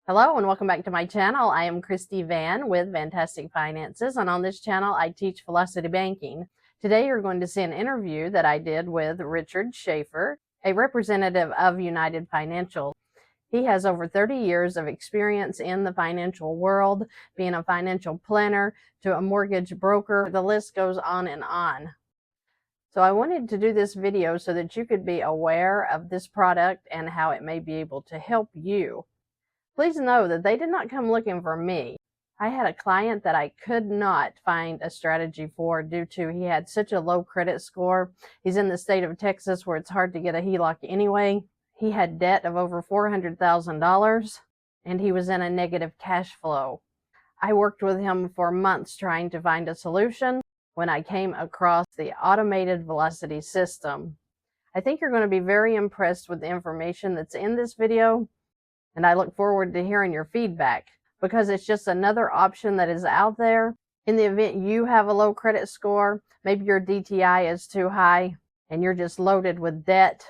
Hello and welcome back to my channel. I am Christy Vann with VANNtastic Finances, and on this channel I teach velocity banking. Today you're going to see an interview that I did with Richard Schaefer, a representative of United Financial. He has over 30 years of experience in the financial world, being a financial planner to a mortgage broker. The list goes on and on. So I wanted to do this video so that you could be aware of this product and how it may be able to help you. Please know that they did not come looking for me. I had a client that I could not find a strategy for due to he had such a low credit score. He's in the state of Texas where it's hard to get a HELOC anyway. He had debt of over $400,000 and he was in a negative cash flow. I worked with him for months trying to find a solution when I came across the automated velocity system. I think you're going to be very impressed with the information that's in this video. And I look forward to hearing your feedback because it's just another option that is out there. In the event you have a low credit score, maybe your DTI is too high and you're just loaded with debt,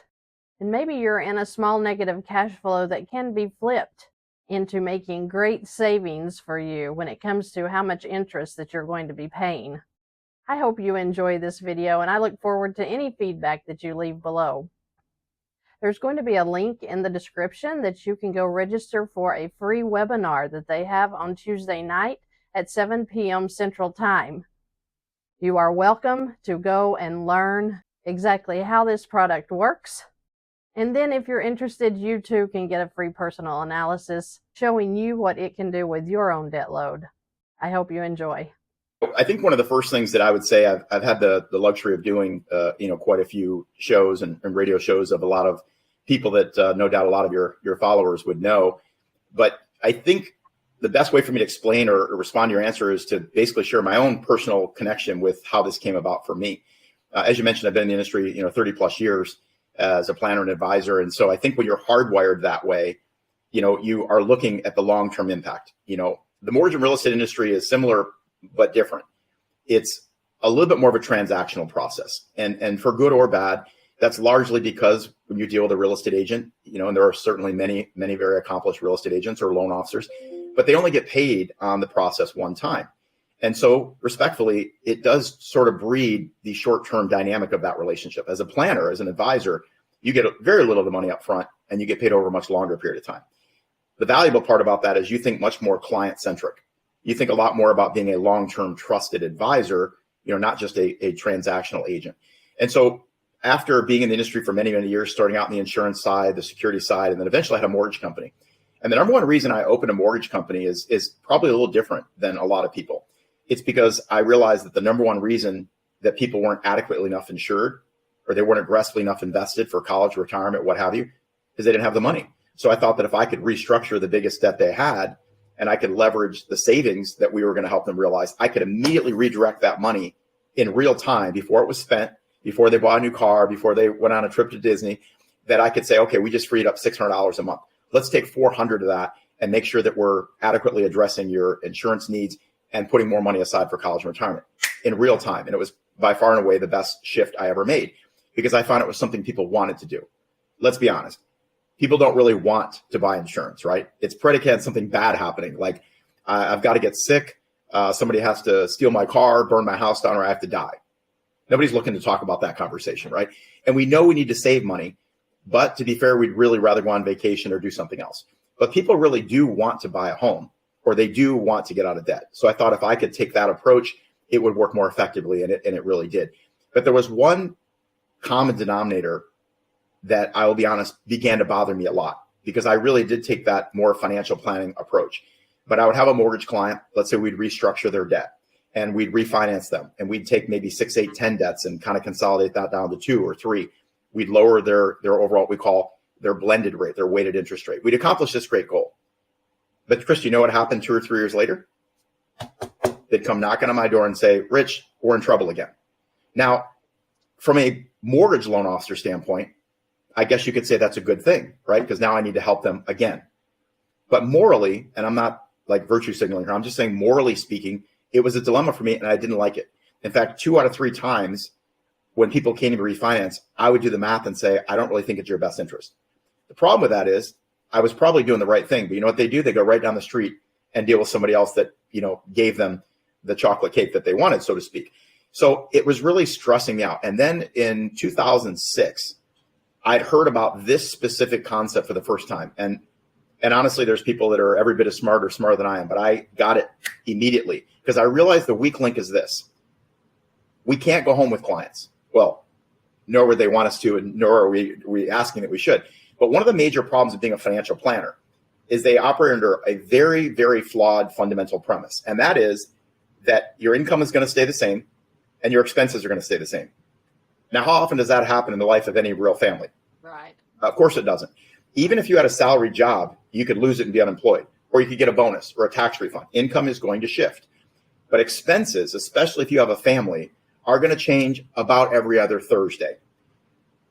and maybe you're in a small negative cash flow that can be flipped into making great savings for you when it comes to how much interest that you're going to be paying. I hope you enjoy this video and I look forward to any feedback that you leave below. There's going to be a link in the description that you can go register for a free webinar that they have on Tuesday night at 7 p.m. Central Time. You are welcome to go and learn exactly how this product works. And then if you're interested, you too can get a free personal analysis showing you what it can do with your own debt load. I hope you enjoy. I think one of the first things that I would say, I've had the luxury of doing, quite a few shows and radio shows of a lot of people that no doubt a lot of your followers would know. But I think the best way for me to explain or respond to your answer is to basically share my own personal connection with how this came about for me. As you mentioned, I've been in the industry, 30 plus years as a planner and advisor. And so I think when you're hardwired that way, you are looking at the long-term impact. The mortgage and real estate industry is similar but different. It's a little bit more of a transactional process, and for good or bad, that's largely because when you deal with a real estate agent, and there are certainly many very accomplished real estate agents or loan officers, but they only get paid on the process one time. And so respectfully, it does sort of breed the short-term dynamic of that relationship. As a planner, as an advisor, you get very little of the money up front and you get paid over a much longer period of time. The valuable part about that is you think much more client-centric. You think a lot more about being a long-term trusted advisor, not just a transactional agent. And so after being in the industry for many years, starting out in the insurance side, the security side, and then eventually I had a mortgage company. And the number one reason I opened a mortgage company is probably a little different than a lot of people. It's because I realized that the number one reason that people weren't adequately enough insured or they weren't aggressively enough invested for college, retirement, what have you, is they didn't have the money. So I thought that if I could restructure the biggest debt they had, and I could leverage the savings that we were going to help them realize, I could immediately redirect that money in real time before it was spent, before they bought a new car, before they went on a trip to Disney, that I could say, okay, we just freed up $600 a month. Let's take $400 of that and make sure that we're adequately addressing your insurance needs and putting more money aside for college and retirement in real time. And it was by far and away the best shift I ever made because I found it was something people wanted to do. Let's be honest. People don't really want to buy insurance, right? It's predicated on something bad happening. Like I've got to get sick. Somebody has to steal my car, burn my house down, or I have to die. Nobody's looking to talk about that conversation, right? And we know we need to save money, but to be fair, we'd really rather go on vacation or do something else. But people really do want to buy a home or they do want to get out of debt. So I thought if I could take that approach, it would work more effectively, and it really did. But there was one common denominator that I will be honest, began to bother me a lot because I really did take that more financial planning approach. But I would have a mortgage client, let's say we'd restructure their debt and we'd refinance them and we'd take maybe 6, 8, 10 debts and kind of consolidate that down to 2 or 3. We'd lower their overall, what we call their blended rate, their weighted interest rate. We'd accomplish this great goal. But Chris, you know what happened 2 or 3 years later? They'd come knocking on my door and say, Rich, we're in trouble again. Now, from a mortgage loan officer standpoint, I guess you could say that's a good thing, right? Because now I need to help them again. But morally, and I'm not like virtue signaling here, I'm just saying morally speaking, it was a dilemma for me and I didn't like it. In fact, 2 out of 3 times when people came to refinance, I would do the math and say, I don't really think it's your best interest. The problem with that is I was probably doing the right thing. But you know what they do? They go right down the street and deal with somebody else that, gave them the chocolate cake that they wanted, so to speak. So it was really stressing me out. And then in 2006, I'd heard about this specific concept for the first time. And honestly, there's people that are every bit as smarter than I am, but I got it immediately because I realized the weak link is this. We can't go home with clients. Well, nor would they want us to, and nor are we asking that we should. But one of the major problems of being a financial planner is they operate under a very, very flawed fundamental premise. And that is that your income is going to stay the same and your expenses are going to stay the same. Now, how often does that happen in the life of any real family? Right. Of course it doesn't. Even if you had a salary job, you could lose it and be unemployed, or you could get a bonus or a tax refund. Income is going to shift. But expenses, especially if you have a family, are going to change about every other Thursday.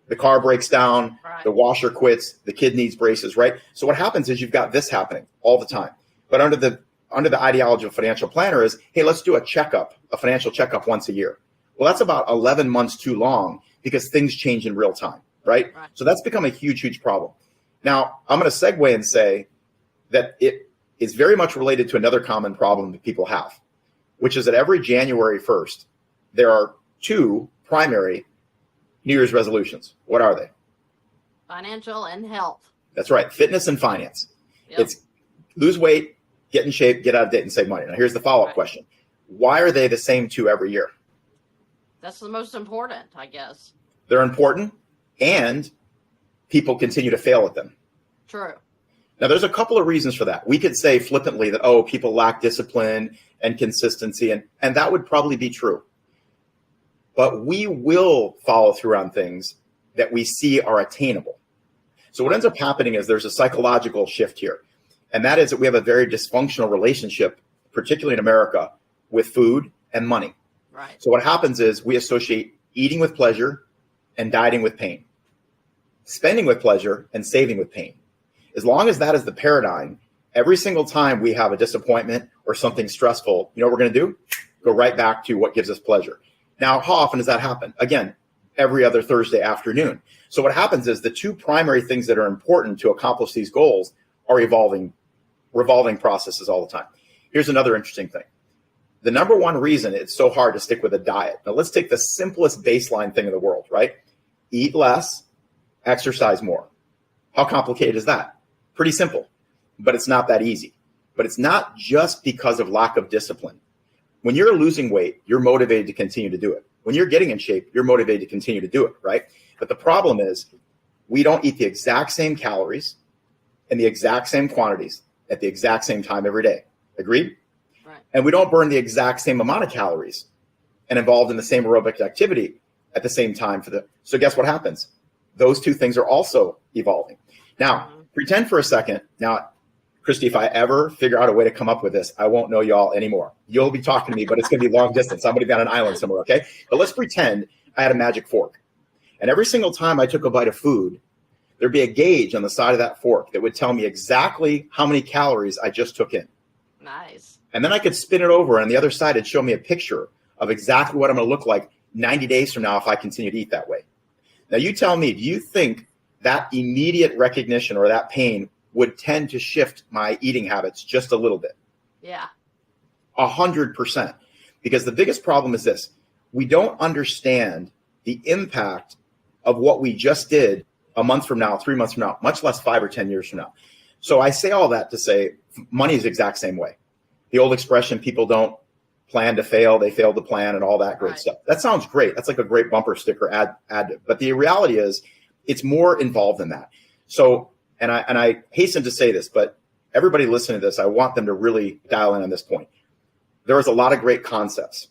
The car breaks down, right. The washer quits, the kid needs braces, right? So what happens is you've got this happening all the time. But under the ideology of a financial planner is, hey, let's do a financial checkup once a year. Well, that's about 11 months too long because things change in real time, right? So that's become a huge, huge problem. Now, I'm going to segue and say that it is very much related to another common problem that people have, which is that every January 1st, there are two primary New Year's resolutions. What are they? Financial and health. That's right. Fitness and finance. Yep. It's lose weight, get in shape, get out of debt, and save money. Now, here's the follow-up question. Why are they the same two every year? That's the most important, I guess. They're important, and people continue to fail at them. True. Now, there's a couple of reasons for that. We could say flippantly that, people lack discipline and consistency, and that would probably be true. But we will follow through on things that we see are attainable. So what ends up happening is there's a psychological shift here. And that is that we have a very dysfunctional relationship, particularly in America, with food and money. Right. So what happens is we associate eating with pleasure and dieting with pain, spending with pleasure and saving with pain. As long as that is the paradigm, every single time we have a disappointment or something stressful, you know what we're going to do? Go right back to what gives us pleasure. Now, how often does that happen? Again, every other Thursday afternoon. So what happens is the two primary things that are important to accomplish these goals are revolving processes all the time. Here's another interesting thing. The number one reason it's so hard to stick with a diet. Now, let's take the simplest baseline thing in the world, right? Eat less, exercise more. How complicated is that? Pretty simple, but it's not that easy. But it's not just because of lack of discipline. When you're losing weight, you're motivated to continue to do it. When you're getting in shape, you're motivated to continue to do it, right? But the problem is we don't eat the exact same calories and the exact same quantities at the exact same time every day. Agreed? Right. And we don't burn the exact same amount of calories and involved in the same aerobic activity at the same time so guess what happens? Those two things are also evolving. Now, pretend for a second. Now, Christy, if I ever figure out a way to come up with this, I won't know y'all anymore. You'll be talking to me, but it's going to be long distance. I'm going to be on an island somewhere, okay? But let's pretend I had a magic fork. And every single time I took a bite of food, there'd be a gauge on the side of that fork that would tell me exactly how many calories I just took in. Nice. And then I could spin it over, and the other side would show me a picture of exactly what I'm going to look like 90 days from now if I continue to eat that way. Now, you tell me, do you think that immediate recognition or that pain would tend to shift my eating habits just a little bit? Yeah. 100%. Because the biggest problem is this. We don't understand the impact of what we just did a month from now, 3 months from now, much less 5 or 10 years from now. So I say all that to say money is the exact same way. The old expression, people don't plan to fail, they fail to plan, and all that great stuff. That sounds great. That's like a great bumper sticker ad. But the reality is it's more involved than that. So, and I hasten to say this, but everybody listening to this, I want them to really dial in on this point. There is a lot of great concepts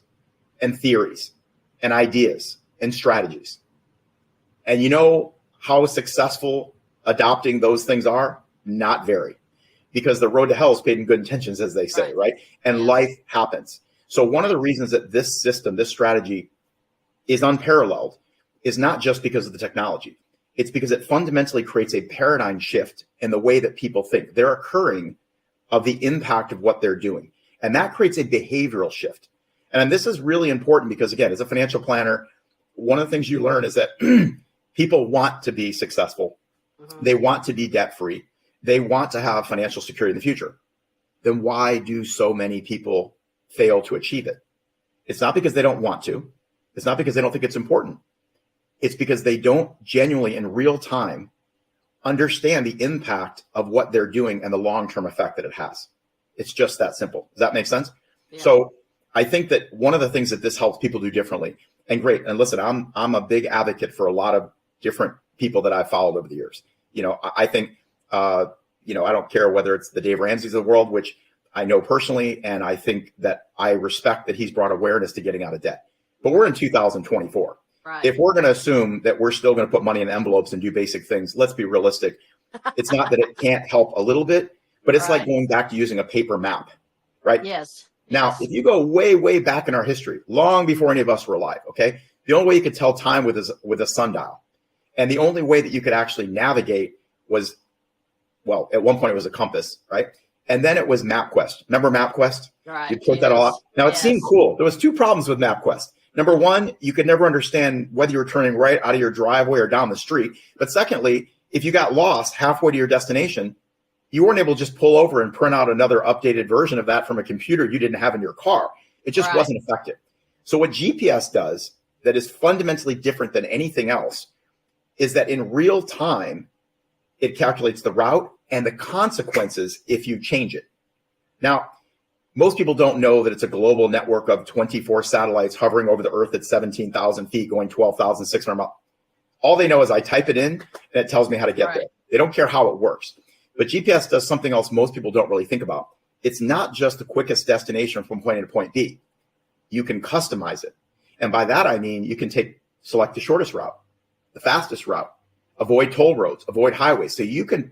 and theories and ideas and strategies. And you know how successful adopting those things are? Not very. Because the road to hell is paved in good intentions, as they say, right? And life happens. So one of the reasons that this system, this strategy is unparalleled is not just because of the technology. It's because it fundamentally creates a paradigm shift in the way that people think. They're occurring of the impact of what they're doing. And that creates a behavioral shift. And this is really important because, again, as a financial planner, one of the things you learn is that people want to be successful. They want to be debt-free. they want to have financial security in the future. Then why do so many people fail to achieve it? It's not because they don't want to. It's not because they don't think it's important. It's because they don't genuinely in real time understand the impact of what they're doing and the long-term effect that it has. It's just that simple. Does that make sense? Yeah. So I think that one of the things that this helps people do differently, and great, and listen, I'm a big advocate for a lot of different people that I've followed over the years. I think, I don't care whether it's the Dave Ramsey's of the world, which I know personally, and I think that I respect that he's brought awareness to getting out of debt. But we're in 2024. Right. If we're going to assume that we're still going to put money in envelopes and do basic things, let's be realistic. It's not that it can't help a little bit, but it's like going back to using a paper map, right? Yes. Now, if you go way, way back in our history, long before any of us were alive, okay, the only way you could tell time with a sundial. And the only way that you could actually navigate was, well, at one point it was a compass, right? And then it was MapQuest. Remember MapQuest? Right. You put that all up. Now, it seemed cool. There was two problems with MapQuest. Number one, you could never understand whether you were turning right out of your driveway or down the street. But secondly, if you got lost halfway to your destination, you weren't able to just pull over and print out another updated version of that from a computer you didn't have in your car. It just wasn't effective. So what GPS does that is fundamentally different than anything else is that in real time, it calculates the route and the consequences if you change it. Now, most people don't know that it's a global network of 24 satellites hovering over the Earth at 17,000 feet, going 12,600 miles. All they know is I type it in and it tells me how to get there. They don't care how it works. But GPS does something else most people don't really think about. It's not just the quickest destination from point A to point B. You can customize it. And by that, I mean, you can select the shortest route, the fastest route, avoid toll roads, avoid highways. So you can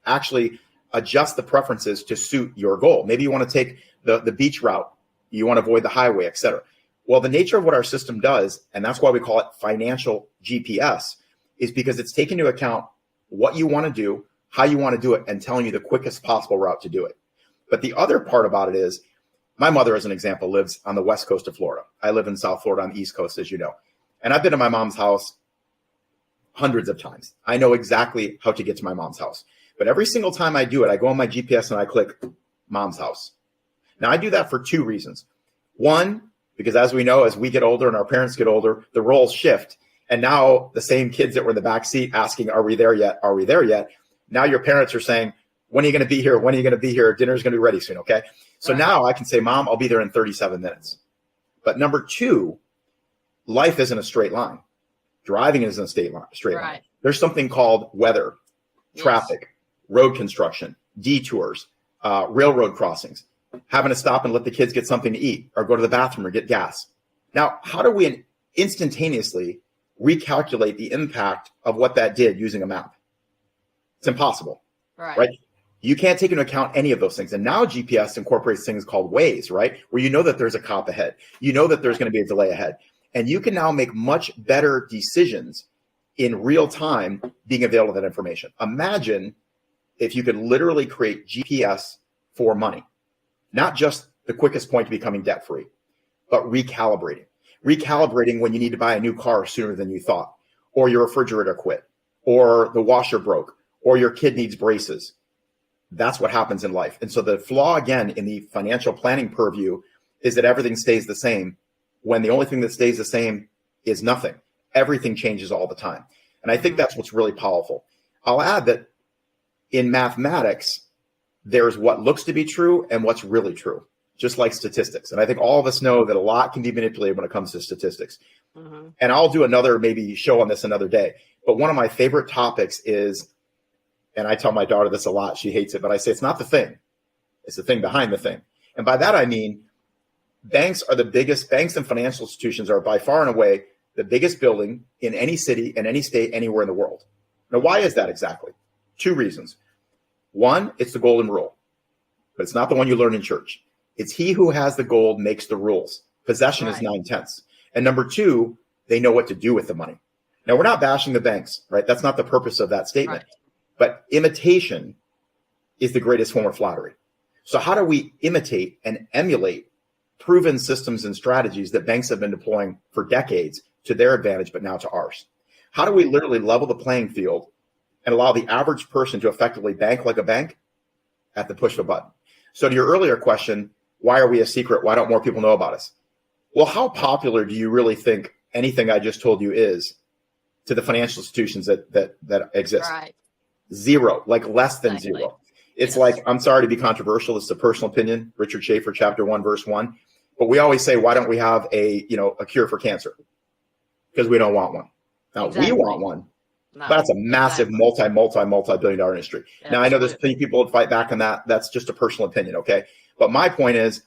actually adjust the preferences to suit your goal. Maybe you want to take the beach route. You want to avoid the highway, et cetera. Well, the nature of what our system does, and that's why we call it financial GPS, is because it's taking into account what you want to do, how you want to do it, and telling you the quickest possible route to do it. But the other part about it is, my mother, as an example, lives on the west coast of Florida. I live in South Florida on the East Coast, as you know. And I've been to my mom's house hundreds of times. I know exactly how to get to my mom's house. But every single time I do it, I go on my GPS and I click mom's house. Now, I do that for two reasons. One, because as we know, as we get older and our parents get older, the roles shift. And now the same kids that were in the back seat asking, are we there yet? Are we there yet? Now your parents are saying, when are you going to be here? When are you going to be here? Dinner's going to be ready soon, okay? So now I can say, Mom, I'll be there in 37 minutes. But number two, life isn't a straight line. Driving isn't a straight line. There's something called weather, traffic, road construction, detours, railroad crossings, having to stop and let the kids get something to eat or go to the bathroom or get gas. Now, how do we instantaneously recalculate the impact of what that did using a map? It's impossible, right? You can't take into account any of those things. And now GPS incorporates things called Waze, right? Where you know that there's a cop ahead. You know that there's going to be a delay ahead. And you can now make much better decisions in real time being available to that information. Imagine if you could literally create GPS for money, not just the quickest point to becoming debt-free, but recalibrating. Recalibrating when you need to buy a new car sooner than you thought, or your refrigerator quit, or the washer broke, or your kid needs braces. That's what happens in life. And so the flaw, again, in the financial planning purview is that everything stays the same when the only thing that stays the same is nothing. Everything changes all the time. And I think that's what's really powerful. I'll add that in mathematics, there's what looks to be true and what's really true, just like statistics. And I think all of us know that a lot can be manipulated when it comes to statistics. And I'll do another maybe show on this another day. But one of my favorite topics is, and I tell my daughter this a lot, she hates it, but I say it's not the thing. It's the thing behind the thing. And by that, I mean, banks are the biggest, banks and financial institutions are by far and away the biggest building in any city, in any state, anywhere in the world. Now, why is that exactly? Two reasons. One, it's the golden rule, but it's not the one you learn in church. It's he who has the gold makes the rules. Possession is 9/10. And number two, they know what to do with the money. Now, we're not bashing the banks, right? That's not the purpose of that statement. But imitation is the greatest form of flattery. So how do we imitate and emulate proven systems and strategies that banks have been deploying for decades to their advantage, but now to ours? How do we literally level the playing field and allow the average person to effectively bank like a bank at the push of a button. So to your earlier question, why are we a secret? Why don't more people know about us? Well, how popular do you really think anything I just told you is to the financial institutions that exist? Right. Zero, like less than zero. It's like, I'm sorry to be controversial. It's a personal opinion. Richard Schaefer, chapter 1, verse 1. But we always say, why don't we have a cure for cancer? Because we don't want one. Now, we want one. No, but that's a massive multi-billion dollar industry. Absolutely. Now, I know there's plenty of people that fight back on that. That's just a personal opinion, okay? But my point is,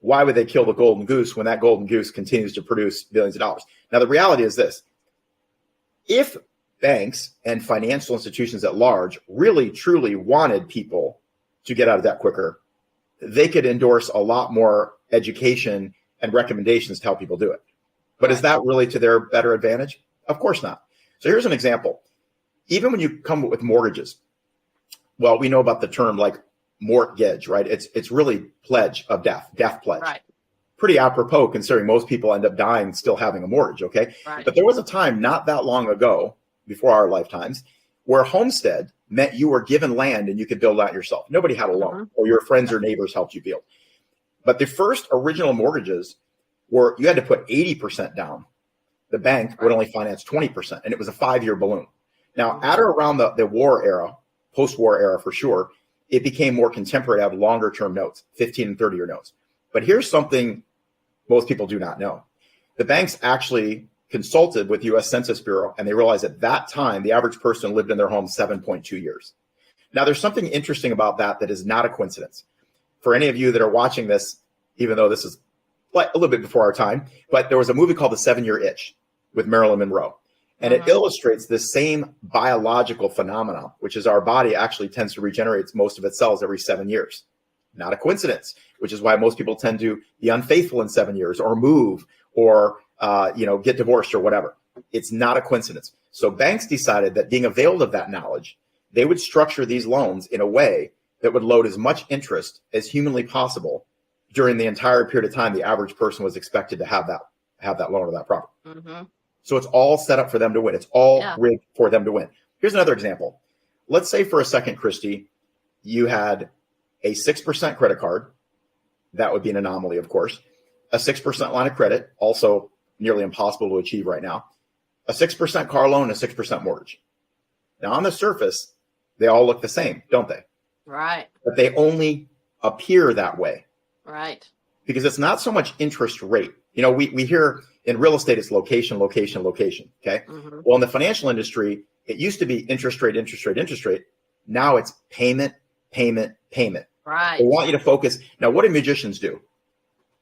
why would they kill the golden goose when that golden goose continues to produce billions of dollars? Now, the reality is this. If banks and financial institutions at large really, truly wanted people to get out of debt quicker, they could endorse a lot more education and recommendations to help people do it. But is that really to their better advantage? Of course not. So here's an example. Even when you come with mortgages, well, we know about the term like mortgage, right? It's really pledge of death pledge. Right. Pretty apropos considering most people end up dying still having a mortgage, okay? Right. But there was a time not that long ago, before our lifetimes, where homestead meant you were given land and you could build out yourself. Nobody had a loan, or your friends or neighbors helped you build. But the first original mortgages were you had to put 80% down. The bank would only finance 20%, and it was a 5-year balloon. Now, at or around the war era, post-war era for sure, it became more contemporary to have longer-term notes, 15 and 30-year notes. But here's something most people do not know. The banks actually consulted with U.S. Census Bureau, and they realized at that time, the average person lived in their home 7.2 years. Now, there's something interesting about that is not a coincidence. For any of you that are watching this, even though this is like a little bit before our time, but there was a movie called The 7-Year Itch with Marilyn Monroe. And it illustrates this same biological phenomenon, which is our body actually tends to regenerate most of its cells every 7 years. Not a coincidence, which is why most people tend to be unfaithful in 7 years or move or get divorced or whatever. It's not a coincidence. So banks decided that being availed of that knowledge, they would structure these loans in a way that would load as much interest as humanly possible during the entire period of time the average person was expected to have that loan or that property. Mm-hmm. So it's all set up for them to win. It's all rigged for them to win. Here's another example. Let's say for a second, Christy, you had a 6% credit card. That would be an anomaly, of course. A 6% line of credit, also nearly impossible to achieve right now. A 6% car loan, a 6% mortgage. Now, on the surface, they all look the same, don't they? Right. But they only appear that way. Right. Because it's not so much interest rate. We hear in real estate, it's location, location, location. Okay. Mm-hmm. Well, in the financial industry, it used to be interest rate, interest rate, interest rate. Now it's payment, payment, payment. Right. They want you to focus. Now, what do magicians do?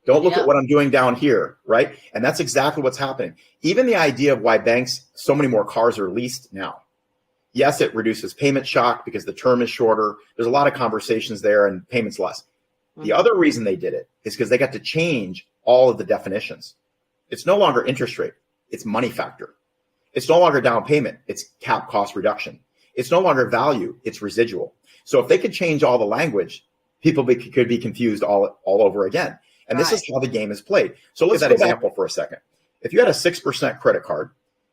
Don't look at what I'm doing down here, right? And that's exactly what's happening. Even the idea of why banks, so many more cars are leased now. Yes, it reduces payment shock because the term is shorter. There's a lot of conversations there and payments less. Mm-hmm. The other reason they did it is because they got to change all of the definitions. It's no longer interest rate. It's money factor. It's no longer down payment. It's cap cost reduction. It's no longer value. It's residual. So if they could change all the language, people could be confused all over again. And this is how the game is played. So let's look at that example for a second. If you had a 6% credit card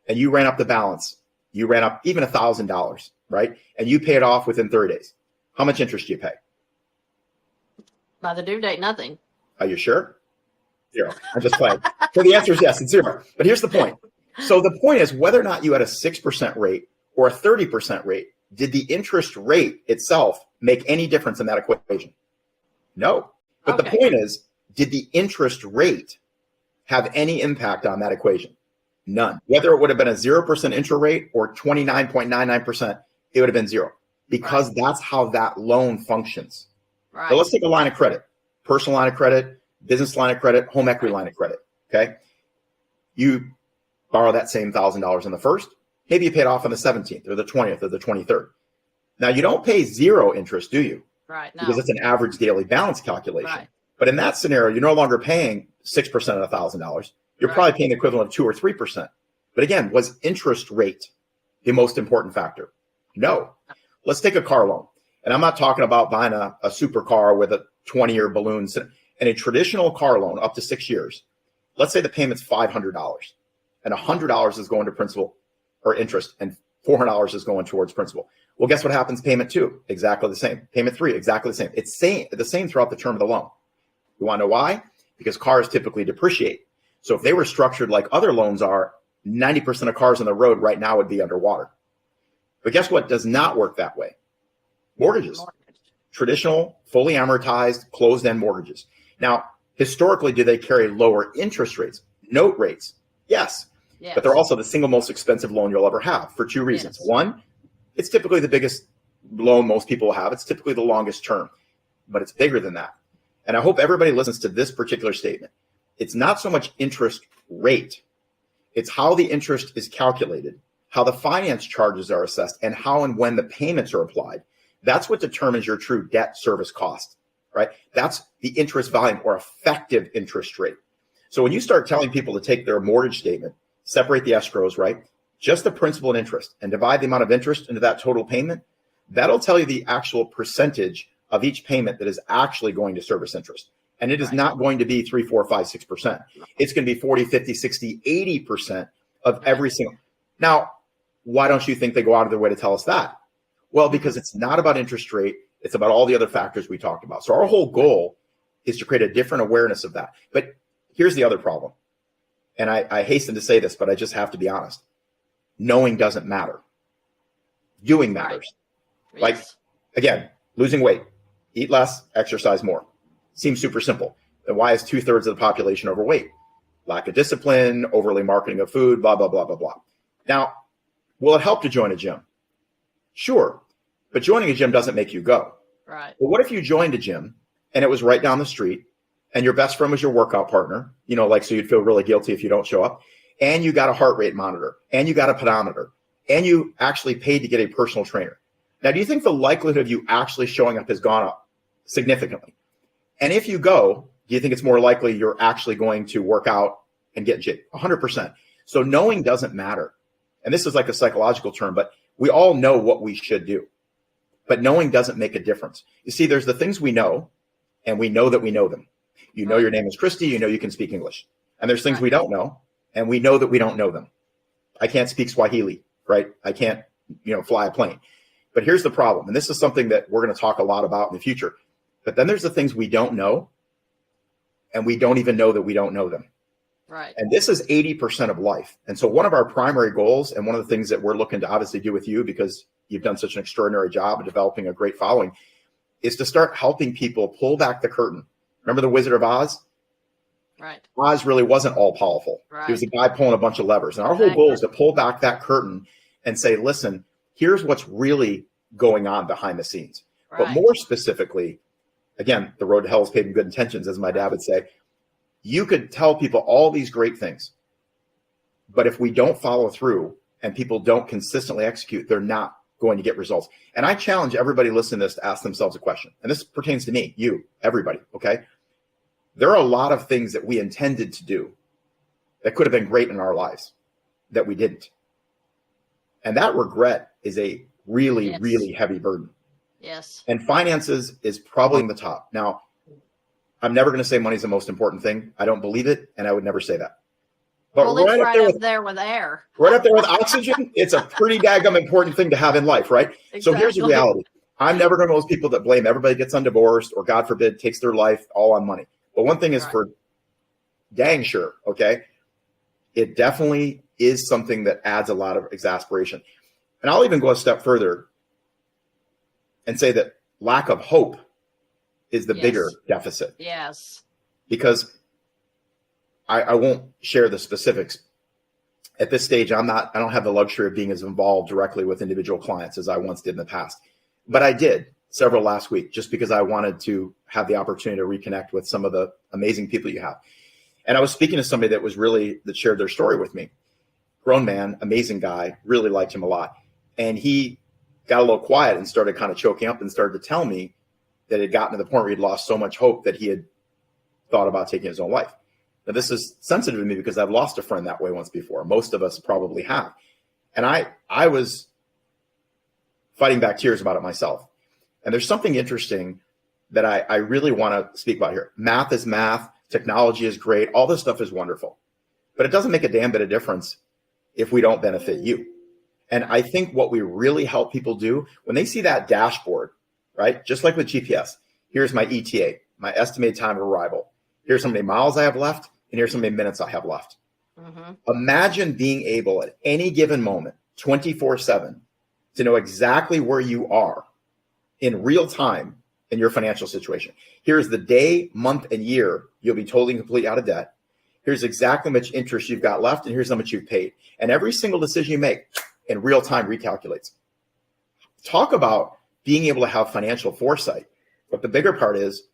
and you ran up the balance, you ran up even $1,000, right? And you pay it off within 30 days. How much interest do you pay? By the due date, nothing. Are you sure? 0. I'm just playing. So the answer is yes, it's 0. But here's the point. So the point is whether or not you had a 6% rate or a 30% rate, did the interest rate itself make any difference in that equation? No. But the point is, did the interest rate have any impact on that equation? None. Whether it would have been a 0% interest rate or 29.99%, it would have been 0 because that's how that loan functions. Right. So let's take a line of credit, personal line of credit, business line of credit, home equity line of credit. Okay. You borrow that same $1,000 on the first, maybe you pay it off on the 17th or the 20th or the 23rd. Now you don't pay 0 interest, do you? Right. No. Because it's an average daily balance calculation. Right. But in that scenario, you're no longer paying 6% of $1,000. You're probably paying the equivalent of 2 or 3%. But again, was interest rate the most important factor? No. Let's take a car loan. And I'm not talking about buying a supercar with a 20-year balloon. And a traditional car loan up to 6 years, let's say the payment's $500 and $100 is going to principal or interest and $400 is going towards principal. Well, guess what happens? Payment 2, exactly the same. Payment 3, exactly the same. It's the same throughout the term of the loan. You want to know why? Because cars typically depreciate. So if they were structured like other loans are, 90% of cars on the road right now would be underwater. But guess what does not work that way? Mortgages. Traditional, fully amortized, closed-end mortgages. Now, historically, do they carry lower interest rates? Note rates, yes. But they're also the single most expensive loan you'll ever have for 2 reasons. Yes. One, it's typically the biggest loan most people have. It's typically the longest term, but it's bigger than that. And I hope everybody listens to this particular statement. It's not so much interest rate. It's how the interest is calculated, how the finance charges are assessed, and how and when the payments are applied. That's what determines your true debt service cost, right? That's the interest volume or effective interest rate. So when you start telling people to take their mortgage statement, separate the escrows, right? Just the principal and interest, and divide the amount of interest into that total payment, that'll tell you the actual percentage of each payment that is actually going to service interest. And it is not going to be 3, 4, 5, 6%. It's going to be 40, 50, 60, 80% of every single. Now, why don't you think they go out of their way to tell us that? Well, because it's not about interest rate. It's about all the other factors we talked about. So our whole goal is to create a different awareness of that. But here's the other problem. And I hasten to say this, but I just have to be honest. Knowing doesn't matter. Doing matters. Yes. Like, again, losing weight, eat less, exercise more. Seems super simple. And why is 2/3 of the population overweight? Lack of discipline, overly marketing of food, blah, blah, blah, blah, blah. Now, will it help to join a gym? Sure. But joining a gym doesn't make you go. Right. Well, what if you joined a gym and it was right down the street and your best friend was your workout partner, so you'd feel really guilty if you don't show up, and you got a heart rate monitor, and you got a pedometer, and you actually paid to get a personal trainer. Now, do you think the likelihood of you actually showing up has gone up significantly? And if you go, do you think it's more likely you're actually going to work out and get in shape? 100%. So knowing doesn't matter. And this is like a psychological term, but we all know what we should do. But knowing doesn't make a difference. You see, there's the things we know, and we know that we know them. You know your name is Christy, you know you can speak English. And there's things we don't know, and we know that we don't know them. I can't speak Swahili, right? I can't, fly a plane. But here's the problem, and this is something that we're going to talk a lot about in the future. But then there's the things we don't know, and we don't even know that we don't know them. Right. And this is 80% of life. And so one of our primary goals, and one of the things that we're looking to obviously do with you, because you've done such an extraordinary job of developing a great following, is to start helping people pull back the curtain. Remember the Wizard of Oz? Right. Oz really wasn't all powerful. Right. He was a guy pulling a bunch of levers. And our whole goal is to pull back that curtain and say, listen, here's what's really going on behind the scenes. Right. But more specifically, again, the road to hell is paved with good intentions, as my dad would say. You could tell people all these great things, but if we don't follow through and people don't consistently execute, they're not going to get results. And I challenge everybody listening to this to ask themselves a question. And this pertains to me, you, everybody, okay? There are a lot of things that we intended to do that could have been great in our lives that we didn't. And that regret is a really, really heavy burden. Yes. And finances is probably in the top. Now, I'm never going to say money is the most important thing. I don't believe it, and I would never say that. But Well, it's right up there with air. right up there with oxygen, it's a pretty daggum important thing to have in life, right? Exactly. So here's the reality. I'm never going to those people that blame everybody gets undivorced or, God forbid, takes their life all on money. But one thing is for dang sure, okay, it definitely is something that adds a lot of exasperation. And I'll even go a step further and say that lack of hope is the bigger deficit. Yes. Because I won't share the specifics. At this stage, I don't have the luxury of being as involved directly with individual clients as I once did in the past. But I did several last week just because I wanted to have the opportunity to reconnect with some of the amazing people you have. And I was speaking to somebody that shared their story with me. Grown man, amazing guy, really liked him a lot. And he got a little quiet and started kind of choking up and started to tell me that it had gotten to the point where he'd lost so much hope that he had thought about taking his own life. Now, this is sensitive to me because I've lost a friend that way once before. Most of us probably have. And I was fighting back tears about it myself. And there's something interesting that I really want to speak about here. Math is math. Technology is great. All this stuff is wonderful. But it doesn't make a damn bit of difference if we don't benefit you. And I think what we really help people do when they see that dashboard, right? Just like with GPS, here's my ETA, my estimated time of arrival. Here's how many miles I have left, and here's how many minutes I have left. Mm-hmm. Imagine being able at any given moment, 24/7, to know exactly where you are in real time in your financial situation. Here's the day, month, and year you'll be totally and completely out of debt. Here's exactly how much interest you've got left, and here's how much you've paid. And every single decision you make in real time recalculates. Talk about being able to have financial foresight. But the bigger part is,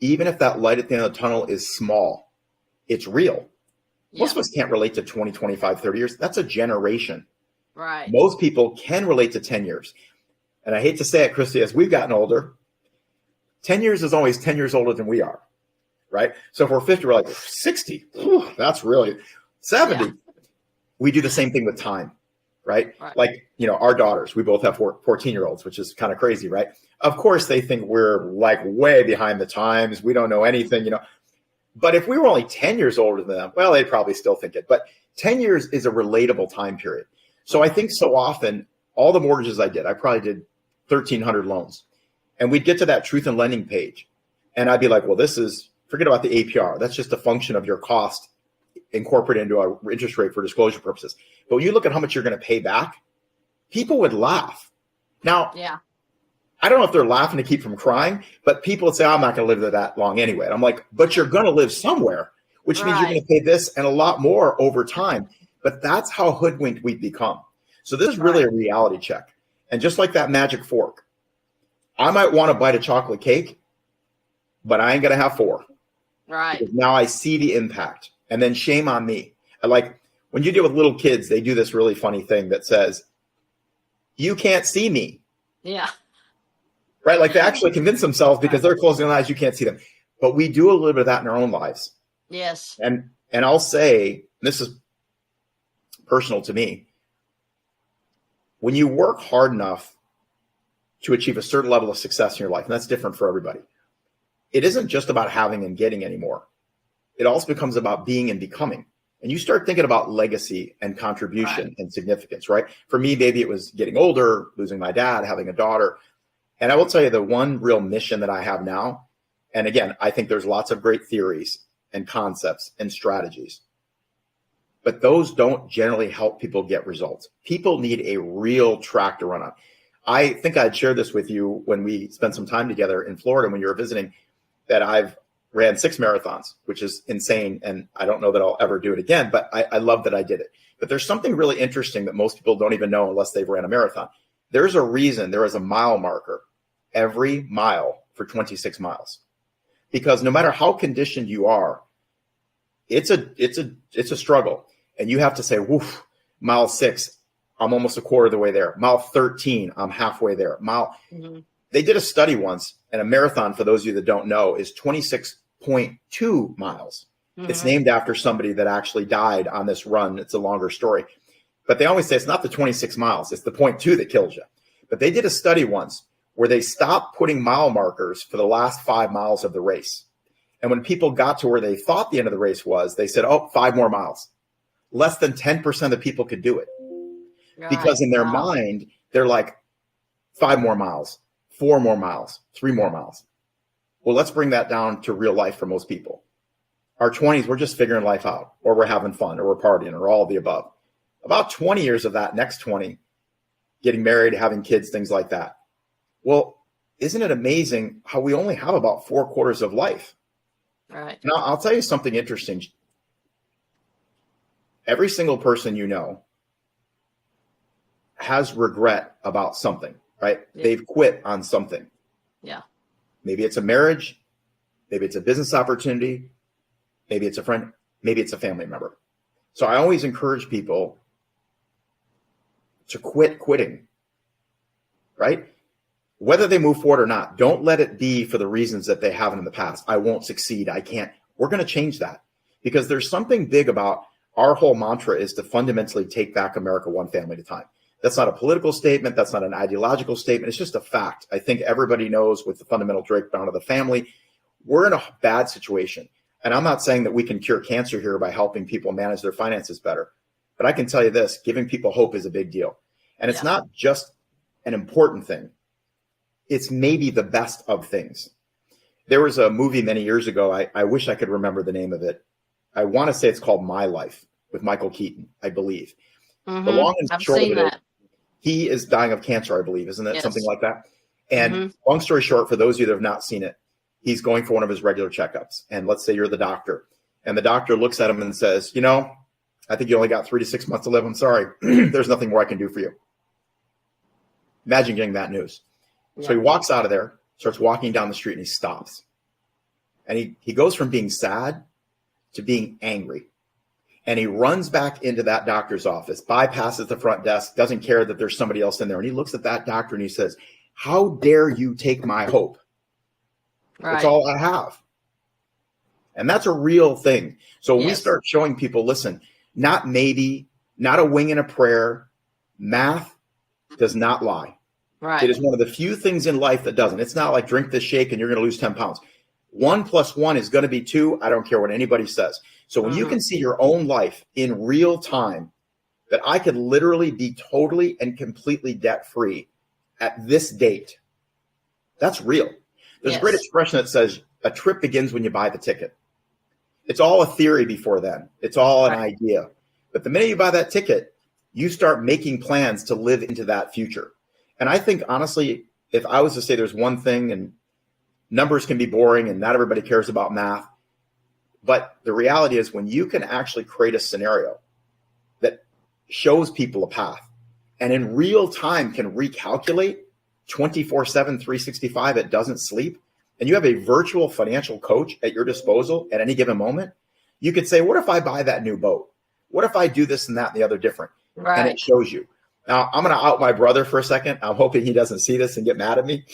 even if that light at the end of the tunnel is small, it's real. Yeah. Most of us can't relate to 20, 25, 30 years. That's a generation. Right. Most people can relate to 10 years. And I hate to say it, Christy, as we've gotten older, 10 years is always 10 years older than we are, right? So if we're 50, we're like, 60, that's really 70. Yeah. We do the same thing with time, right? Like, our daughters, we both have 14-year-olds, which is kind of crazy, right? Of course, they think we're like way behind the times. We don't know anything, But if we were only 10 years older than them, well, they'd probably still think it. But 10 years is a relatable time period. So I think so often, all the mortgages I probably did 1,300 loans. And we'd get to that truth in lending page. And I'd be like, well, forget about the APR. That's just a function of your cost incorporated into our interest rate for disclosure purposes. But when you look at how much you're going to pay back, people would laugh. Now, yeah. I don't know if they're laughing to keep from crying, but people would say, I'm not going to live there that long anyway. And I'm like, but you're going to live somewhere, which means you're going to pay this and a lot more over time. But that's how hoodwinked we've become. So this is really a reality check. And just like that magic fork, I might want to bite a chocolate cake, but I ain't going to have 4. Right. Because now I see the impact. And then shame on me. Like when you deal with little kids, they do this really funny thing that says, you can't see me. Yeah. Right? Like they actually convince themselves because they're closing their eyes, you can't see them. But we do a little bit of that in our own lives. Yes. And I'll say, this is personal to me, when you work hard enough to achieve a certain level of success in your life, and that's different for everybody, it isn't just about having and getting anymore. It also becomes about being and becoming. And you start thinking about legacy and contribution and significance, right? For me, maybe it was getting older, losing my dad, having a daughter. And I will tell you the one real mission that I have now, and again, I think there's lots of great theories and concepts and strategies, but those don't generally help people get results. People need a real track to run on. I think I'd shared this with you when we spent some time together in Florida when you were visiting, that I've ran 6 marathons, which is insane. And I don't know that I'll ever do it again, but I love that I did it. But there's something really interesting that most people don't even know unless they've ran a marathon. There's a reason there is a mile marker every mile for 26 miles, because no matter how conditioned you are, it's a struggle. And you have to say, woof, mile 6, I'm almost a quarter of the way there. Mile 13, I'm halfway there. They did a study once, and a marathon, for those of you that don't know, is 26.2 miles. It's named after somebody that actually died on this run. It's a longer story. But they always say it's not the 26 miles. It's the 0.2 that kills you. But they did a study once where they stopped putting mile markers for the last 5 miles of the race. And when people got to where they thought the end of the race was, they said, 5 more miles. Less than 10% of the people could do it. Because in their mind, they're like, 5 more miles, 4 more miles, 3 more miles. Well, let's bring that down to real life for most people. Our 20s, we're just figuring life out, or we're having fun, or we're partying, or all of the above. About 20 years of that next 20, getting married, having kids, things like that. Well, isn't it amazing how we only have about 4 quarters of life? Right. Now, I'll tell you something interesting. Every single person you know has regret about something, right? Yeah. They've quit on something. Yeah. Maybe it's a marriage. Maybe it's a business opportunity. Maybe it's a friend. Maybe it's a family member. So I always encourage people to quit quitting, right? Whether they move forward or not, don't let it be for the reasons that they haven't in the past. I won't succeed. I can't. We're going to change that, because there's something big about our whole mantra is to fundamentally take back America one family at a time. That's not a political statement. That's not an ideological statement. It's just a fact. I think everybody knows with the fundamental breakdown of the family, we're in a bad situation. And I'm not saying that we can cure cancer here by helping people manage their finances better. But I can tell you this, giving people hope is a big deal. And it's not just an important thing. It's maybe the best of things. There was a movie many years ago. I wish I could remember the name of it. I want to say it's called My Life with Michael Keaton, I believe. Mm-hmm. The long and I've short seen of it is, that. he is dying of cancer, I believe. Isn't it Yes. something like that? And long story short, for those of you that have not seen it, he's going for one of his regular checkups. And let's say you're the doctor. And the doctor looks at him and says, you know, I think you only got 3 to 6 months to live. I'm sorry. There's nothing more I can do for you. Imagine getting that news. Yeah. So he walks out of there, starts walking down the street, and he stops. And he goes from being sad to being angry. And he runs back into that doctor's office, bypasses the front desk, doesn't care that there's somebody else in there. And he looks at that doctor and he says, how dare you take my hope? Right. That's all I have. And that's a real thing. So when we Yes. start showing people, listen, not maybe, not a wing and a prayer, math does not lie. Right. It is one of the few things in life that doesn't. It's not like drink this shake and you're going to lose 10 pounds. 1 + 1 is going to be 2. I don't care what anybody says. So when you can see your own life in real time, that I could literally be totally and completely debt free at this date, that's real. There's a great expression that says a trip begins when you buy the ticket. It's all a theory before then. It's all an idea. But the minute you buy that ticket, you start making plans to live into that future. And I think, honestly, if I was to say there's one thing, and numbers can be boring and not everybody cares about math, but the reality is when you can actually create a scenario that shows people a path and in real time can recalculate 24/7, 365, it doesn't sleep, and you have a virtual financial coach at your disposal at any given moment, you could say, what if I buy that new boat? What if I do this and that and the other different? Right. And it shows you. Now, I'm going to out my brother for a second. I'm hoping he doesn't see this and get mad at me.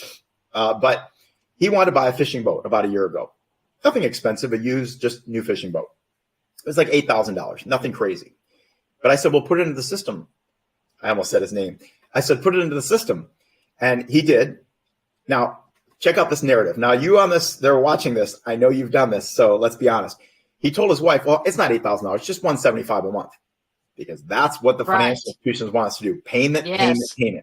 But he wanted to buy a fishing boat about a year ago. Nothing expensive, a used, just new fishing boat. It was like $8,000, nothing crazy. But I said, well, put it into the system. I almost said his name. I said, put it into the system. And he did. Now, check out this narrative. Now, you on this, they're watching this. I know you've done this, so let's be honest. He told his wife, well, it's not $8,000, it's just $175 a month. Because that's what the financial institutions want us to do. Payment.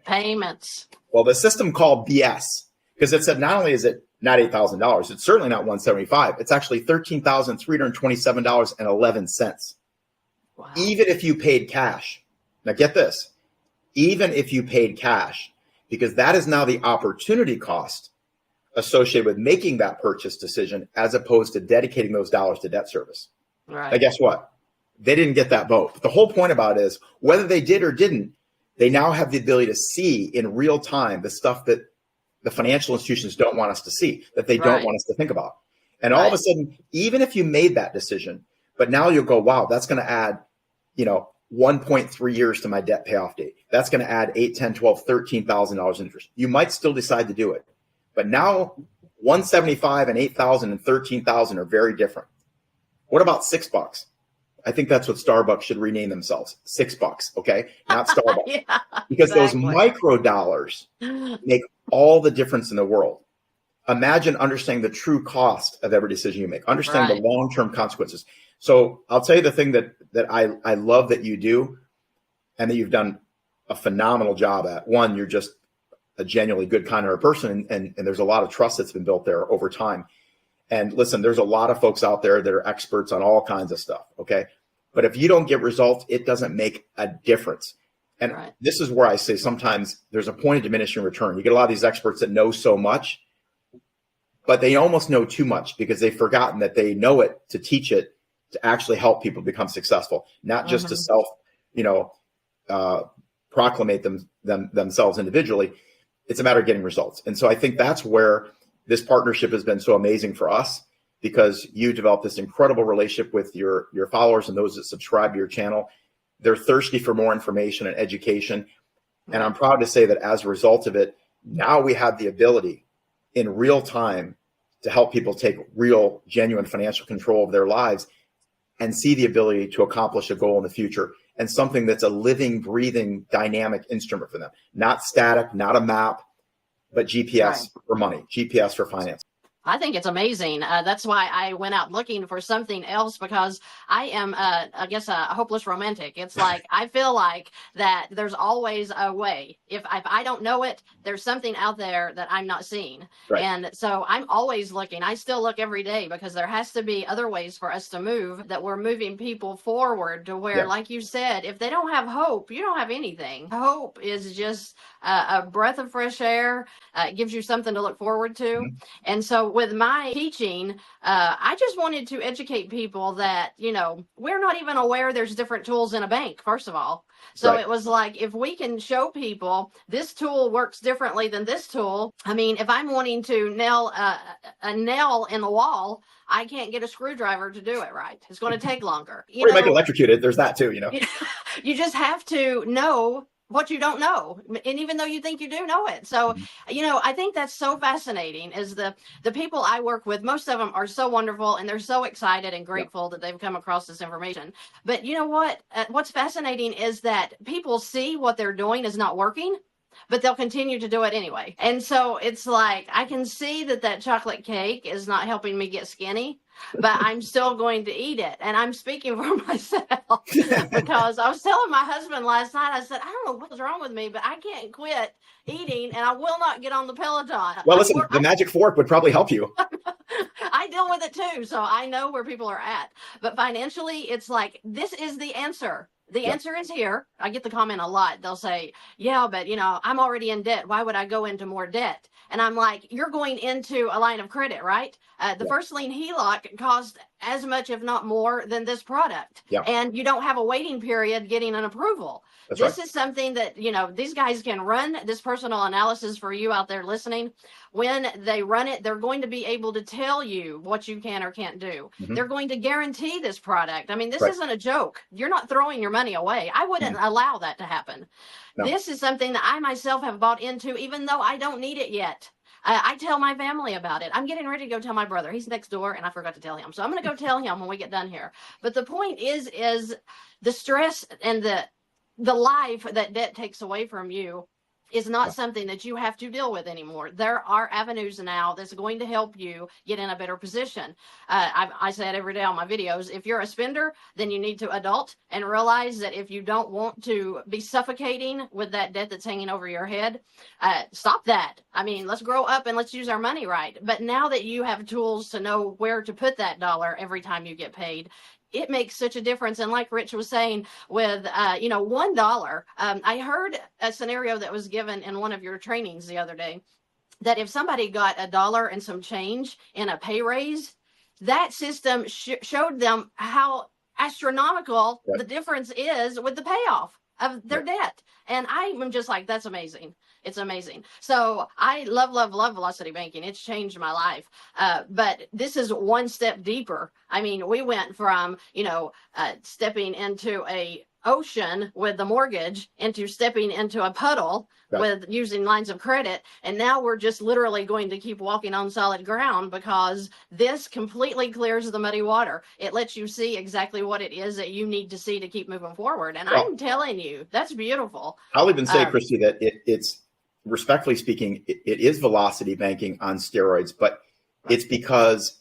Payments. Well, the system called BS, because it said not only is it not $8,000, it's certainly not $175. It's actually $13,327.11. Wow. Even if you paid cash. Now get this. Even if you paid cash, because that is now the opportunity cost associated with making that purchase decision as opposed to dedicating those dollars to debt service. Right. Now guess what? They didn't get that boat. But the whole point about it is whether they did or didn't, they now have the ability to see in real time the stuff that the financial institutions don't want us to see, that they don't want us to think about. And all of a sudden, even if you made that decision, but now you'll go, wow, that's going to add, 1.3 years to my debt payoff date. That's going to add $8, $10, $12, $13,000 in interest. You might still decide to do it. But now $175 and $8,000 and $13,000 are very different. What about $6? I think that's what Starbucks should rename themselves. $6, okay? Not Starbucks. Because those micro dollars make all the difference in the world. Imagine understanding the true cost of every decision you make. Understand the long-term consequences. So I'll tell you the thing that I love that you do and that you've done a phenomenal job at. One, you're just a genuinely good, kind-hearted person, and there's a lot of trust that's been built there over time. And listen, there's a lot of folks out there that are experts on all kinds of stuff, okay? But if you don't get results, it doesn't make a difference. And this is where I say sometimes there's a point of diminishing return. You get a lot of these experts that know so much, but they almost know too much because they've forgotten that they know it to teach it to actually help people become successful, not just to self, proclamate themselves individually. It's a matter of getting results. And so I think that's where this partnership has been so amazing for us, because you developed this incredible relationship with your followers and those that subscribe to your channel. They're thirsty for more information and education. And I'm proud to say that as a result of it, now we have the ability in real time to help people take real, genuine financial control of their lives and see the ability to accomplish a goal in the future, and something that's a living, breathing, dynamic instrument for them. Not static, not a map, but GPS for money, GPS for finance. I think it's amazing. That's why I went out looking for something else, because I am, I guess, a hopeless romantic. It's like I feel like that there's always a way. If I don't know it, there's something out there that I'm not seeing. Right. And so I'm always looking. I still look every day, because there has to be other ways for us to move, that we're moving people forward to where, like you said, if they don't have hope, you don't have anything. Hope is just a breath of fresh air. It gives you something to look forward to. Mm-hmm. And so with my teaching, I just wanted to educate people that, we're not even aware there's different tools in a bank, first of all. So It was like, if we can show people this tool works differently than this tool. I mean, if I'm wanting to nail a nail in the wall, I can't get a screwdriver to do it right. It's going to take longer. Or you might get electrocuted. There's that too, You just have to know what you don't know, and even though you think you do know it. So I think that's so fascinating, is the people I work with, most of them are so wonderful, and they're so excited and grateful that they've come across this information. But you know what, what's fascinating is that people see what they're doing is not working, but they'll continue to do it anyway. And so it's like, I can see that chocolate cake is not helping me get skinny, but I'm still going to eat it. And I'm speaking for myself, because I was telling my husband last night, I said, I don't know what's wrong with me, but I can't quit eating, and I will not get on the Peloton. Well, listen, the magic fork would probably help you. I deal with it too, so I know where people are at. But financially, it's like, this is the answer. The answer is here. I get the comment a lot. They'll say, yeah, but I'm already in debt. Why would I go into more debt? And I'm like, you're going into a line of credit, right? The first lien HELOC cost as much, if not more, than this product. And you don't have a waiting period getting an approval. This is something that, these guys can run this personal analysis for you out there listening. When they run it, they're going to be able to tell you what you can or can't do. They're going to guarantee this product. I mean, this isn't a joke. You're not throwing your money away. I wouldn't allow that to happen. No. This is something that I myself have bought into, even though I don't need it yet. I tell my family about it. I'm getting ready to go tell my brother. He's next door, and I forgot to tell him. So I'm going to go tell him when we get done here. But the point is the stress and the life that debt takes away from you is not something that you have to deal with anymore. There are avenues now that's going to help you get in a better position. I say it every day on my videos. If you're a spender, then you need to adult and realize that if you don't want to be suffocating with that debt that's hanging over your head, stop that. I mean, let's grow up and let's use our money right. But now that you have tools to know where to put that dollar every time you get paid, it makes such a difference. And like Rich was saying, with, $1, I heard a scenario that was given in one of your trainings the other day, that if somebody got $1 and some change in a pay raise, that system showed them how astronomical the difference is with the payoff of their debt. And I'm just like, that's amazing. It's amazing. So I love Velocity Banking. It's changed my life. But this is one step deeper. I mean, we went from, stepping into a ocean with the mortgage into stepping into a puddle with using lines of credit. And now we're just literally going to keep walking on solid ground, because this completely clears the muddy water. It lets you see exactly what it is that you need to see to keep moving forward. And I'm telling you, that's beautiful. I'll even say, Christy, that it's, respectfully speaking, it is velocity banking on steroids, but it's because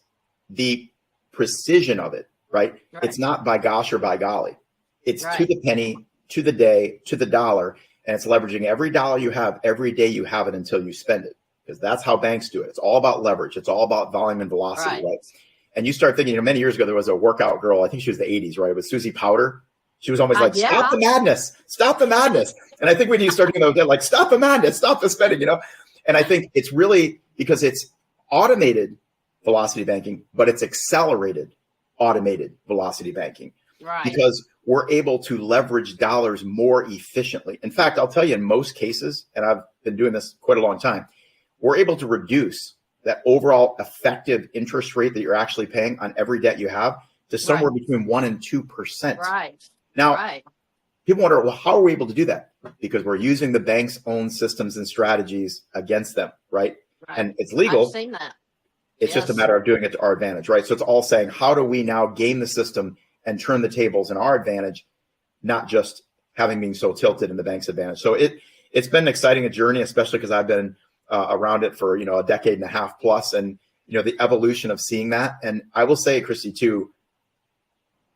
the precision of it, right? It's not by gosh or by golly. It's to the penny, to the day, to the dollar, and it's leveraging every dollar you have, every day you have it until you spend it, because that's how banks do it. It's all about leverage. It's all about volume and velocity, right? And you start thinking, many years ago, there was a workout girl, I think she was the 80s, right? It was Susie Powder. She was always like, stop the madness, stop the madness. And I think when you start doing that, like, stop the madness, stop the spending, And I think it's really because it's automated velocity banking, but it's accelerated automated velocity banking. Right. Because we're able to leverage dollars more efficiently. In fact, I'll tell you, in most cases, and I've been doing this quite a long time, we're able to reduce that overall effective interest rate that you're actually paying on every debt you have to somewhere between 1% and 2%. Right. Now, people wonder, well, how are we able to do that? Because we're using the bank's own systems and strategies against them, right? And it's legal. I've seen that. It's just a matter of doing it to our advantage, right? So it's all saying, how do we now game the system and turn the tables in our advantage, not just having been so tilted in the bank's advantage. So it's been an exciting journey, especially because I've been around it for, a decade and a half plus. And, the evolution of seeing that. And I will say, Christy, too,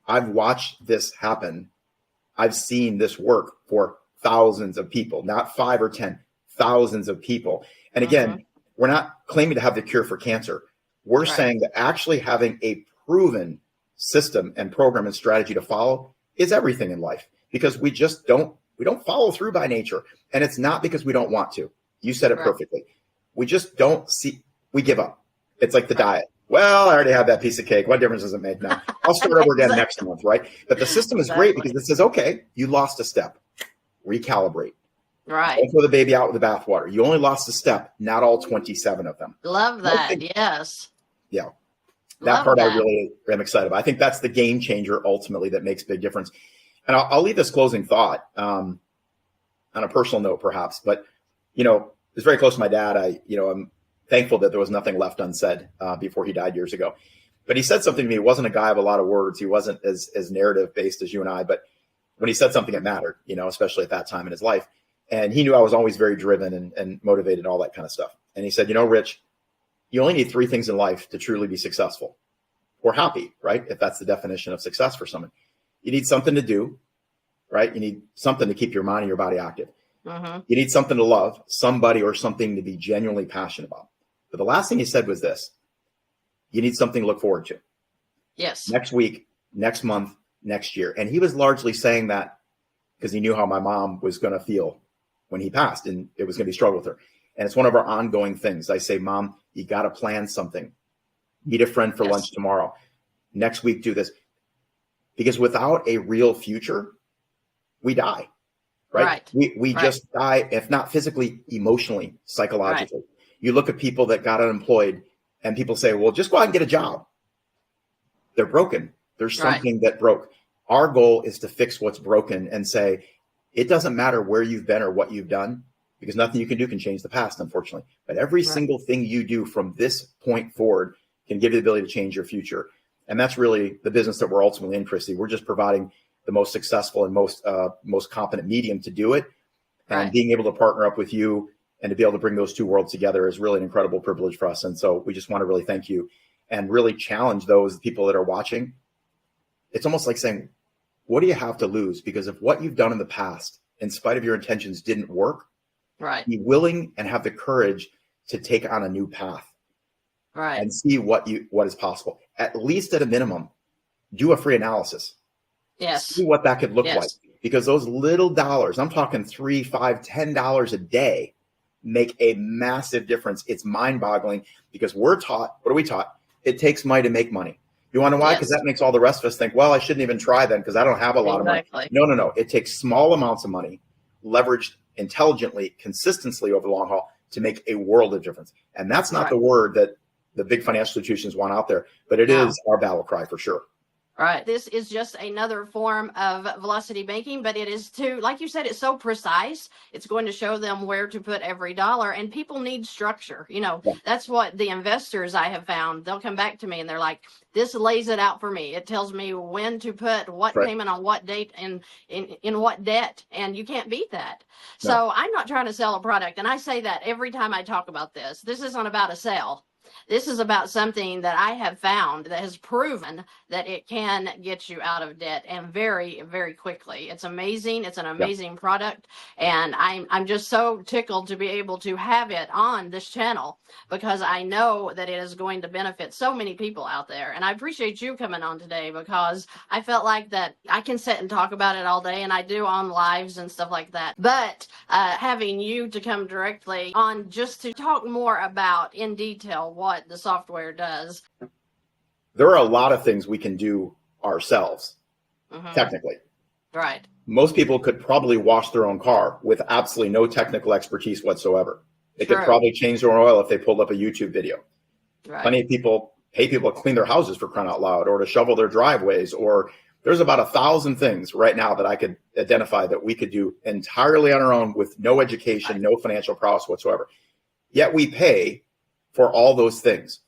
I've watched this happen. I've seen this work for thousands of people, not 5 or 10, thousands of people. And again, we're not claiming to have the cure for cancer. We're saying that actually having a proven system and program and strategy to follow is everything in life, because we don't follow through by nature. And it's not because we don't want to. You said it perfectly. We just don't we give up. It's like the diet. Well, I already had that piece of cake. What difference does it make now? I'll start over again next month, right? But the system is great because it says, okay, you lost a step. Recalibrate. Right. Don't throw the baby out with the bathwater. You only lost a step, not all 27 of them. Love that. Yes. Yeah. That part I really am excited about. I think that's the game changer ultimately that makes a big difference. And I'll leave this closing thought on a personal note, perhaps. But, it's very close to my dad. I'm thankful that there was nothing left unsaid before he died years ago. But he said something to me. He wasn't a guy of a lot of words. He wasn't as narrative based as you and I. But when he said something, it mattered, especially at that time in his life. And he knew I was always very driven and motivated and all that kind of stuff. And he said, Rich, you only need 3 things in life to truly be successful or happy, right? If that's the definition of success for someone. You need something to do, right? You need something to keep your mind and your body active. You need something to love, somebody or something to be genuinely passionate about. But the last thing he said was this: you need something to look forward to. Yes. Next week, next month, next year. And he was largely saying that because he knew how my mom was going to feel when he passed, and it was going to be struggle with her. And it's one of our ongoing things. I say, Mom, you got to plan something. Meet a friend for lunch tomorrow. Next week, do this. Because without a real future, we die, right? We just die, if not physically, emotionally, psychologically. You look at people that got unemployed and people say, well, just go out and get a job. They're broken. There's something that broke. Our goal is to fix what's broken and say, it doesn't matter where you've been or what you've done, because nothing you can do can change the past, unfortunately. But every single thing you do from this point forward can give you the ability to change your future. And that's really the business that we're ultimately in, Christy. We're just providing the most successful and most competent medium to do it. And being able to partner up with you and to be able to bring those two worlds together is really an incredible privilege for us. And so we just want to really thank you and really challenge those people that are watching. It's almost like saying, what do you have to lose? Because if what you've done in the past, in spite of your intentions, didn't work, be willing and have the courage to take on a new path and see what is possible. At least at a minimum, do a free analysis. See what that could look like. Because those little dollars, I'm talking $3, $5, $10 a day, make a massive difference. It's mind-boggling because we're taught, what are we taught? It takes money to make money. You want to know why? Because that makes all the rest of us think, well, I shouldn't even try then because I don't have a lot of money. No. It takes small amounts of money, leveraged intelligently, consistently over the long haul to make a world of difference. And that's not the word that the big financial institutions want out there, but it is our battle cry for sure. This is just another form of velocity banking, but it is too, like you said, it's so precise. It's going to show them where to put every dollar, and people need structure. That's what the investors I have found. They'll come back to me and they're like, this lays it out for me. It tells me when to put what payment on what date and in what debt, and you can't beat that. So I'm not trying to sell a product, and I say that every time I talk about this. This isn't about a sale. This is about something that I have found that has proven that it can get you out of debt, and very, very quickly. It's amazing. It's an amazing product. And I'm just so tickled to be able to have it on this channel because I know that it is going to benefit so many people out there. And I appreciate you coming on today because I felt like that I can sit and talk about it all day, and I do on lives and stuff like that. But having you to come directly on just to talk more about in detail what the software does. There are a lot of things we can do ourselves, technically. Most people could probably wash their own car with absolutely no technical expertise whatsoever. They could probably change their oil if they pulled up a YouTube video. Plenty of people pay people to clean their houses, for crying out loud, or to shovel their driveways, or there's about 1,000 things right now that I could identify that we could do entirely on our own with no education, no financial prowess whatsoever. Yet we pay for all those things.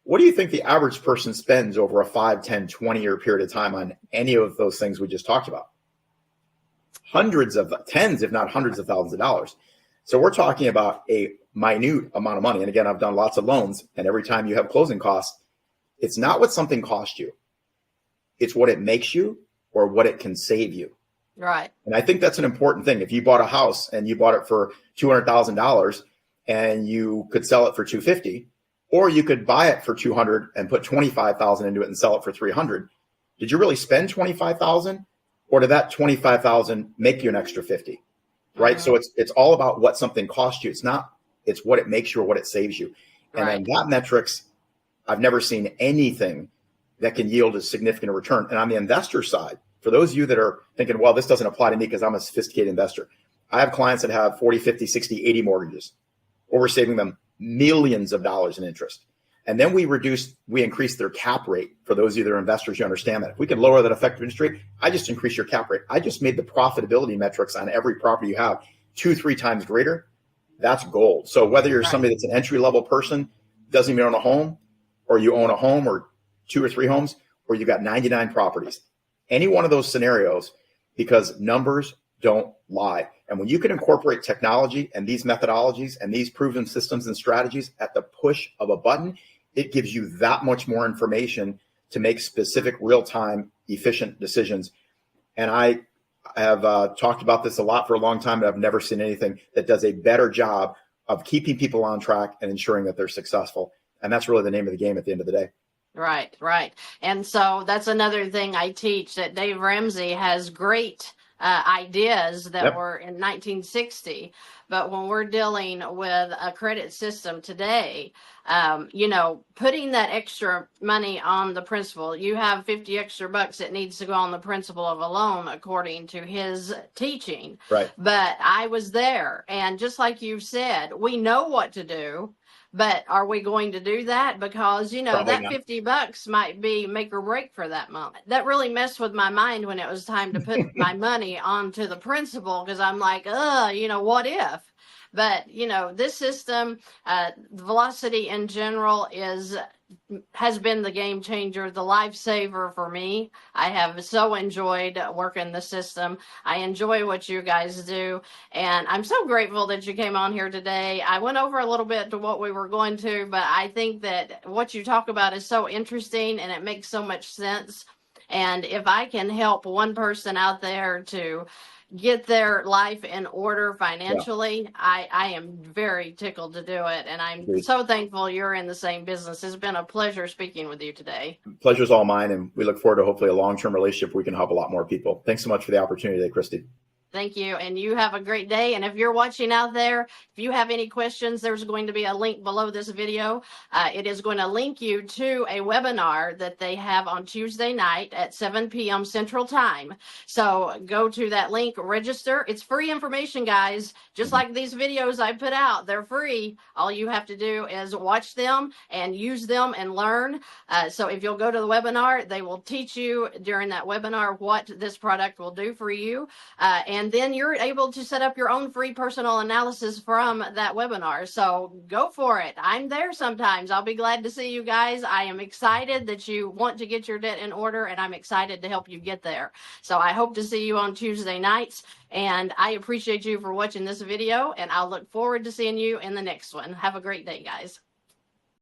What do you think the average person spends over a 5, 10, 20-year period of time on any of those things we just talked about? Tens, if not hundreds of thousands of dollars. So we're talking about a minute amount of money. And again, I've done lots of loans, and every time you have closing costs, it's not what something cost you. It's what it makes you or what it can save you. Right. And I think that's an important thing. If you bought a house and you bought it for $200,000 and you could sell it for $250,000, or you could buy it for $200,000 and put $25,000 into it and sell it for $300,000. Did you really spend $25,000, or did that $25,000 make you an extra $50,000? Right. So it's all about what something costs you. It's what it makes you or what it saves you. And then that metrics, I've never seen anything that can yield a significant return. And on the investor side, for those of you that are thinking, well, this doesn't apply to me because I'm a sophisticated investor, I have clients that have 40, 50, 60, 80 mortgages, or we're saving them millions of dollars in interest. And then we increase their cap rate. For those of you that are investors, you understand that. If we can lower that effective interest rate, I just increase your cap rate. I just made the profitability metrics on every property you have 2-3 times greater. That's gold. So whether you're somebody that's an entry-level person, doesn't even own a home, or you own a home or 2 or 3 homes, or you've got 99 properties, any one of those scenarios, because numbers don't lie. And when you can incorporate technology and these methodologies and these proven systems and strategies at the push of a button, it gives you that much more information to make specific, real-time, efficient decisions. And I have talked about this a lot for a long time, but I've never seen anything that does a better job of keeping people on track and ensuring that they're successful. And that's really the name of the game at the end of the day. Right, right. And so that's another thing I teach, that Dave Ramsey has great ideas that were in 1960. But when we're dealing with a credit system today, putting that extra money on the principal, you have 50 extra bucks that needs to go on the principal of a loan, according to his teaching. Right. But I was there. And just like you said, we know what to do. But are we going to do that? Because, Probably that not. 50 bucks might be make or break for that month. That really messed with my mind when it was time to put my money onto the principal, because I'm like, what if? But, this system, Velocity in general has been the game changer, the lifesaver for me. I have so enjoyed working the system. I enjoy what you guys do. And I'm so grateful that you came on here today. I went over a little bit to what we were going to, but I think that what you talk about is so interesting and it makes so much sense. And if I can help one person out there to get their life in order financially, I am very tickled to do it. And I'm so thankful you're in the same business. It's been a pleasure speaking with you today. Pleasure's all mine. And we look forward to hopefully a long-term relationship where we can help a lot more people. Thanks so much for the opportunity today, Christy. Thank you. And you have a great day. And if you're watching out there, if you have any questions, there's going to be a link below this video. It is going to link you to a webinar that they have on Tuesday night at 7 p.m. Central Time. So go to that link, register. It's free information, guys. Just like these videos I put out, they're free. All you have to do is watch them and use them and learn. So if you'll go to the webinar, they will teach you during that webinar what this product will do for you. And then you're able to set up your own free personal analysis from that webinar. So go for it. I'm there sometimes. I'll be glad to see you guys. I am excited that you want to get your debt in order, and I'm excited to help you get there. So I hope to see you on Tuesday nights, and I appreciate you for watching this video, and I'll look forward to seeing you in the next one. Have a great day, guys.